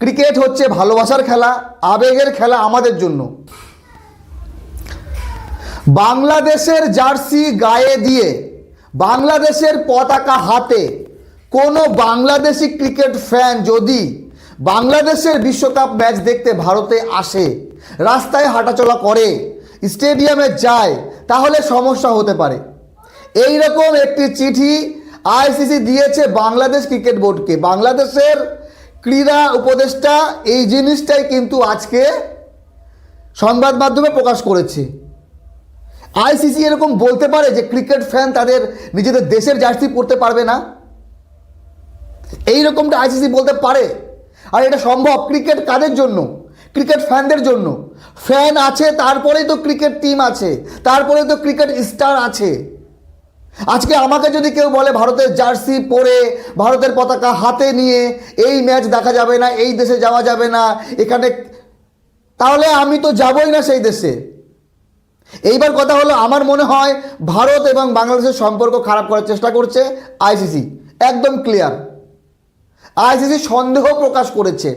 Cricket হচ্ছে ভালোবাসার খেলা, আবেগের খেলা আমাদের জন্য। বাংলাদেশের জার্সি গায়ে দিয়ে, বাংলাদেশের পতাকা হাতে কোনো বাংলাদেশি ক্রিকেট ফ্যান যদি বাংলাদেশের বিশ্বকাপ ম্যাচ দেখতে ভারতে আসে, রাস্তায় হাঁটাচলা করে, স্টেডিয়ামে যায়, তাহলে সমস্যা হতে পারে। এই রকম একটি চিঠি আইসিসি দিয়েছে বাংলাদেশ ক্রিকেট বোর্ডকে। বাংলাদেশের ক্রীড়া উপদেষ্টা এই জিনিসটাই কিন্তু আজকে সংবাদ মাধ্যমে প্রকাশ করেছে। আইসিসি এরকম বলতে পারে যে ক্রিকেট ফ্যান তাদের নিজেদের দেশের জার্সি পরতে পারবে না? এই রকমটা আইসিসি বলতে পারে? আর এটা সম্ভব ক্রিকেট কাদের জন্য? ক্রিকেট ফ্যানদের জন্য। ফ্যান আছে তারপরেই তো ক্রিকেট টিম আছে, তারপরে তো ক্রিকেট স্টার আছে। আজকে আমাকে যদি কেউ বলে ভারতের জার্সি পরে, ভারতের পতাকা হাতে নিয়ে এই ম্যাচ দেখা যাবে না, এই দেশে যাওয়া যাবে না এখানে, তাহলে আমি তো যাবই না সেই দেশে। এইবার কথা হলো, আমার মনে হয় ভারত এবং বাংলাদেশের সম্পর্ক খারাপ করার চেষ্টা করছে আইসিসি, একদম ক্লিয়ার। আইসিসি সন্দেহ প্রকাশ করেছে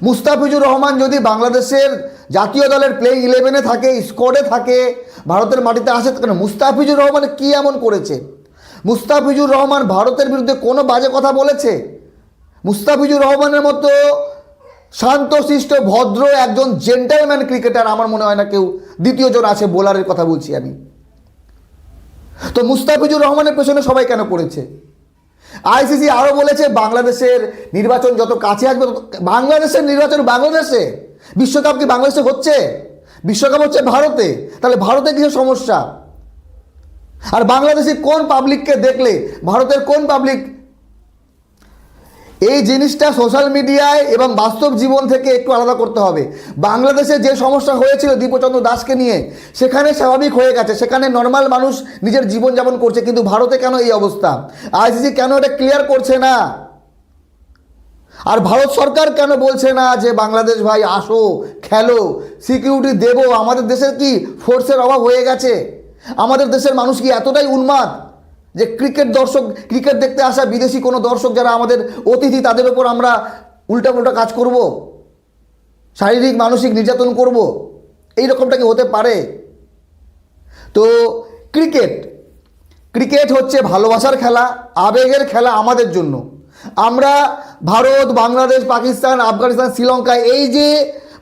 মুস্তাফিজুর রহমান যদি বাংলাদেশের জাতীয় দলের প্লেইং 11-এ থাকে, স্কোয়াডে থাকে, ভারতের মাটিতে আসে, কেন? মুস্তাফিজুর রহমান কি এমন করেছে? মুস্তাফিজুর রহমান ভারতের বিরুদ্ধে কোনো বাজে কথা বলেছে? মুস্তাফিজুর রহমানের মতো শান্তশিষ্ট ভদ্র একজন জেন্টলম্যান ক্রিকেটার আমার মনে হয় না কেউ দ্বিতীয় জন আছে, বোলারের কথা বলছি আমি। তো মুস্তাফিজুর রহমানের পেছনে সবাই কেন পড়েছে? আইসিসি আরও বলেছে বাংলাদেশের নির্বাচন যত কাছে আসবে, বাংলাদেশের নির্বাচন বাংলাদেশে, বিশ্বকাপ কি বাংলাদেশে হচ্ছে? বিশ্বকাপ হচ্ছে ভারতে, তাহলে ভারতে কিছু সমস্যা। আর বাংলাদেশি কোন পাবলিককে দেখলে, ভারতের কোন পাবলিক এই জিনিসটা সোশ্যাল মিডিয়ায় এবং বাস্তব জীবন থেকে একটু আলাদা করতে হবে। বাংলাদেশে যে সমস্যা হয়েছিল দীপচন্দ্র দাসকে নিয়ে, সেখানে স্বাভাবিক হয়ে গেছে, সেখানে নর্মাল মানুষ নিজের জীবনযাপন করছে, কিন্তু ভারতে কেন এই অবস্থা? আইসিসি কেন এটা ক্লিয়ার করছে না? আর ভারত সরকার কেন বলছে না যে বাংলাদেশ ভাই আসো, খেলো, সিকিউরিটি দেবো? আমাদের দেশের কি ফোর্সের অভাব হয়ে গেছে? আমাদের দেশের মানুষ কি এতটাই উন্মাদ যে ক্রিকেট দর্শক, ক্রিকেট দেখতে আসা বিদেশি কোনো দর্শক যারা আমাদের অতিথি, তাদের ওপর আমরা উল্টাপাল্টা কাজ করব, শারীরিক মানসিক নির্যাতন করব? এই রকমটা কি হতে পারে? তো ক্রিকেট হচ্ছে ভালোবাসার খেলা, আবেগের খেলা আমাদের জন্য। আমরা ভারত, বাংলাদেশ, পাকিস্তান, আফগানিস্তান, শ্রীলঙ্কা, এই যে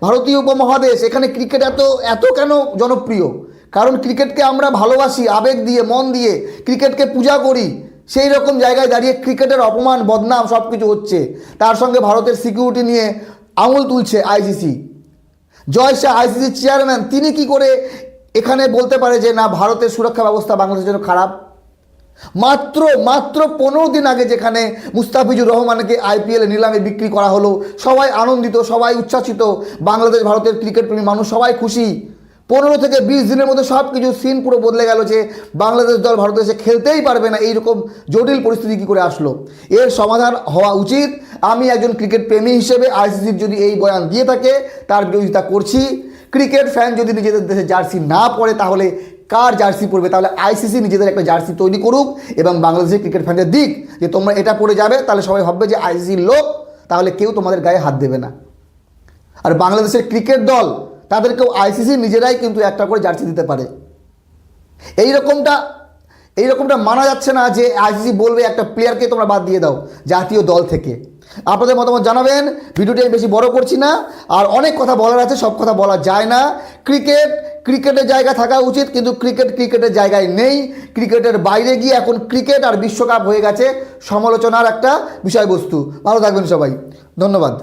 ভারতীয় উপমহাদেশ, এখানে ক্রিকেট এত কেন জনপ্রিয়? কারণ ক্রিকেটকে আমরা ভালোবাসি, আবেগ দিয়ে, মন দিয়ে ক্রিকেটকে পূজা করি। সেই রকম জায়গায় দাঁড়িয়ে ক্রিকেটের অপমান, বদনাম সব কিছু হচ্ছে। তার সঙ্গে ভারতের সিকিউরিটি নিয়ে আঙুল তুলছে আইসিসি। জয় শাহ আইসিসির চেয়ারম্যান, তিনি কি করে এখানে বলতে পারে যে না, ভারতের সুরক্ষা ব্যবস্থা বাংলাদেশের জন্য খারাপ? মাত্র 15 দিন আগে যেখানে মুস্তাফিজুর রহমানকে আইপিএলে নিলামে বিক্রি করা হলো, সবাই আনন্দিত, সবাই উচ্ছ্বাসিত, বাংলাদেশ ভারতের ক্রিকেট প্রেমী মানুষ সবাই খুশি। 15 থেকে 20 দিনের মধ্যে সব কিছু সিন পুরো বদলে গেল যে বাংলাদেশ দল ভারতে এসে খেলতেই পারবে না। এইরকম জটিল পরিস্থিতি কী করে আসলো? এর সমাধান হওয়া উচিত। আমি একজন ক্রিকেট প্রেমী হিসেবে আইসিসির যদি এই বয়ান দিয়ে থাকে তার বিরোধিতা করছি। ক্রিকেট ফ্যান যদি নিজেদের দেশে জার্সি না পরে, তাহলে কার জার্সি পরবে? তাহলে আইসিসি নিজেদের একটা জার্সি তৈরি করুক এবং বাংলাদেশের ক্রিকেট ফ্যানদের দিক যে তোমরা এটা পরে যাবে, তাহলে সবাই ভাববে যে আইসিসির লোক, তাহলে কেউ তোমাদের গায়ে হাত দেবে না। আর বাংলাদেশের ক্রিকেট দল, তাদেরকেও আইসিসি নিজেরাই কিন্তু একটা করে জার্সি দিতে পারে। এইরকমটা মানা যাচ্ছে না যে আইসিসি বলবে একটা প্লেয়ারকে তোমরা বাদ দিয়ে দাও জাতীয় দল থেকে। আপনাদের মতামত জানাবেন। ভিডিওটি আমি বেশি বড় করছি না, আর অনেক কথা বলার আছে, সব কথা বলা যায় না। ক্রিকেটের জায়গা থাকা উচিত, কিন্তু ক্রিকেটের জায়গায় নেই। ক্রিকেটের বাইরে গিয়ে এখন ক্রিকেট আর বিশ্বকাপ হয়ে গেছে সমালোচনার একটা বিষয়বস্তু। ভালো থাকবেন সবাই, ধন্যবাদ।